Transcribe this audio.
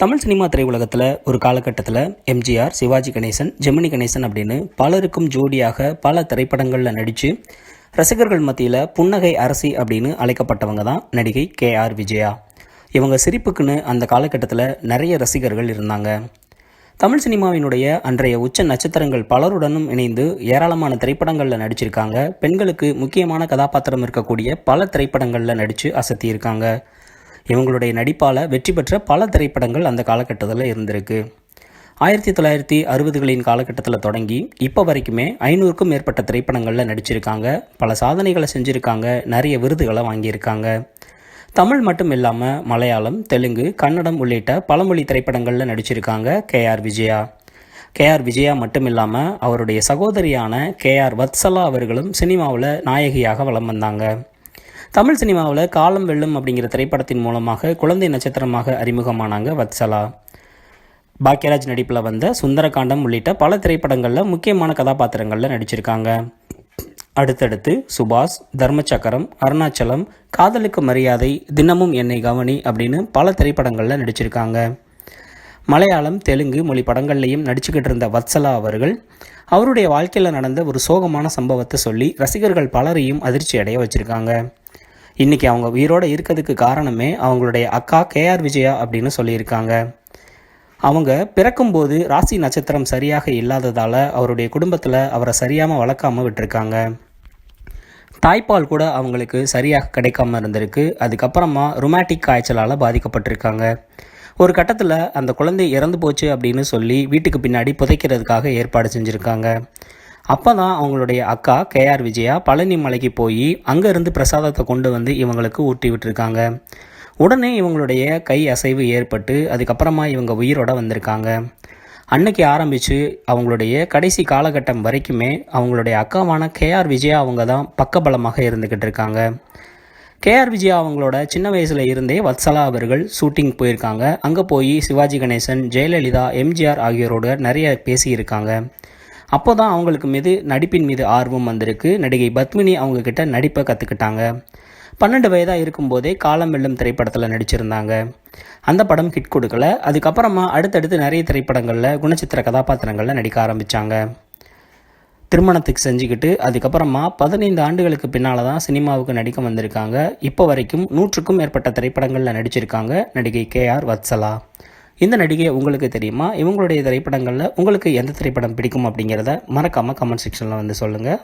Tamil cinema திரையுலகத்தில் ஒரு காலகட்டத்தில் எம்ஜிஆர், சிவாஜி கணேசன், ஜெமினி கணேசன் அப்படின்னு பலருக்கும் ஜோடியாக பல திரைப்படங்களில் நடித்து ரசிகர்கள் மத்தியில் புன்னகை அரசி அப்படின்னு அழைக்கப்பட்டவங்க தான் நடிகை KR விஜயா. இவங்க சிரிப்புக்குன்னு அந்த காலகட்டத்தில் நிறைய ரசிகர்கள் இருந்தாங்க. தமிழ் சினிமாவினுடைய அன்றைய உச்ச நட்சத்திரங்கள் பலருடனும் இணைந்து ஏராளமான திரைப்படங்களில் நடிச்சிருக்காங்க. பெண்களுக்கு முக்கியமான கதாபாத்திரம் இருக்கக்கூடிய பல திரைப்படங்களில் நடித்து அசத்தியிருக்காங்க. இவங்களுடைய நடிப்பால் வெற்றி பெற்ற பல திரைப்படங்கள் அந்த காலகட்டத்தில் இருந்திருக்கு. 1960களின் காலகட்டத்தில் தொடங்கி இப்போ வரைக்குமே 500க்கும் மேற்பட்ட திரைப்படங்களில் நடிச்சிருக்காங்க. பல சாதனைகளை செஞ்சுருக்காங்க. நிறைய விருதுகளை வாங்கியிருக்காங்க. தமிழ் மட்டும் இல்லாமல் மலையாளம், தெலுங்கு, கன்னடம் உள்ளிட்ட பலமொழி திரைப்படங்களில் நடிச்சிருக்காங்க KR விஜயா. KR விஜயா மட்டும் இல்லாமல் அவருடைய சகோதரியான KR வத்சலா அவர்களும் சினிமாவில் நாயகியாக வலம் வந்தாங்க. தமிழ் சினிமாவில் காலம் வெல்லும் அப்படிங்கிற திரைப்படத்தின் மூலமாக குழந்தை நட்சத்திரமாக அறிமுகமானாங்க வத்சலா. பாக்யராஜ் நடிப்பில் வந்த சுந்தரகாண்டம் உள்ளிட்ட பல திரைப்படங்களில் முக்கியமான கதாபாத்திரங்களில் நடிச்சிருக்காங்க. அடுத்தடுத்து சுபாஷ், தர்மச்சக்கரம், அருணாச்சலம், காதலுக்கு மரியாதை, தினமும் என்னை கவனி அப்படின்னு பல திரைப்படங்களில் நடிச்சிருக்காங்க. மலையாளம், தெலுங்கு மொழி படங்கள்லையும் நடிச்சுக்கிட்டு இருந்த வத்சலா அவர்கள் அவருடைய வாழ்க்கையில் நடந்த ஒரு சோகமான சம்பவத்தை சொல்லி ரசிகர்கள் பலரையும் அதிர்ச்சி அடைய வச்சுருக்காங்க. இன்றைக்கி அவங்க உயிரோடு இருக்கிறதுக்கு காரணமே அவங்களுடைய அக்கா KR விஜயா அப்படின்னு சொல்லியிருக்காங்க. அவங்க பிறக்கும்போது ராசி நட்சத்திரம் சரியாக இல்லாததால் அவருடைய குடும்பத்தில் அவரை சரியாமல் வளர்க்காமல் விட்டுருக்காங்க. தாய்ப்பால் கூட அவங்களுக்கு சரியாக கிடைக்காம இருந்திருக்கு. அதுக்கப்புறமா ருமேட்டிக் காய்ச்சலால் பாதிக்கப்பட்டிருக்காங்க. ஒரு கட்டத்தில் அந்த குழந்தை இறந்து போச்சு அப்படின்னு சொல்லி வீட்டுக்கு பின்னாடி புதைக்கிறதுக்காக ஏற்பாடு செஞ்சுருக்காங்க. அப்போ தான் அவங்களுடைய அக்கா KR விஜயா பழனி மலைக்கு போய் அங்கேருந்து பிரசாதத்தை கொண்டு வந்து இவங்களுக்கு ஊட்டி விட்டுருக்காங்க. உடனே இவங்களுடைய கை அசைவு ஏற்பட்டு அதுக்கப்புறமா இவங்க உயிரோட வந்திருக்காங்க. அன்னைக்கு ஆரம்பித்து அவங்களுடைய கடைசி காலகட்டம் வரைக்குமே அவங்களுடைய அக்காவான KR விஜயா அவங்க தான் பக்கபலமாக இருந்துக்கிட்டு இருக்காங்க. KR விஜயா அவங்களோட சின்ன வயசில் இருந்தே வத்சலா அவர்கள் ஷூட்டிங் போயிருக்காங்க. அங்கே போய் சிவாஜி கணேசன், ஜெயலலிதா, எம்ஜிஆர் ஆகியோரோட நிறைய பேசியிருக்காங்க. அப்போ தான் அவங்களுக்கு நடிப்பின் மீது ஆர்வம் வந்திருக்கு. நடிகை பத்மினி அவங்கக்கிட்ட நடிப்பை கற்றுக்கிட்டாங்க. 12 வயதாக இருக்கும்போதே காலம் வெல்லும் திரைப்படத்தில் நடிச்சிருந்தாங்க. அந்த படம் ஹிட் கொடுக்கல. அதுக்கப்புறமா அடுத்தடுத்து நிறைய திரைப்படங்களில் குணச்சித்திர கதாபாத்திரங்களில் நடிக்க ஆரம்பித்தாங்க. திருமணத்துக்கு செஞ்சுக்கிட்டு அதுக்கப்புறமா 15 ஆண்டுகளுக்கு பின்னால் தான் சினிமாவுக்கு நடிக்க வந்திருக்காங்க. இப்போ வரைக்கும் 100க்கும் மேற்பட்ட திரைப்படங்களில் நடிச்சிருக்காங்க நடிகை KR வத்சலா. இந்த நடிகை உங்களுக்கு தெரியுமா? இவங்களுடைய திரைப்படங்களில் உங்களுக்கு எந்த திரைப்படம் பிடிக்கும் அப்படிங்கிறத மறக்காமல் கமெண்ட் செக்ஷனில் வந்து சொல்லுங்கள்.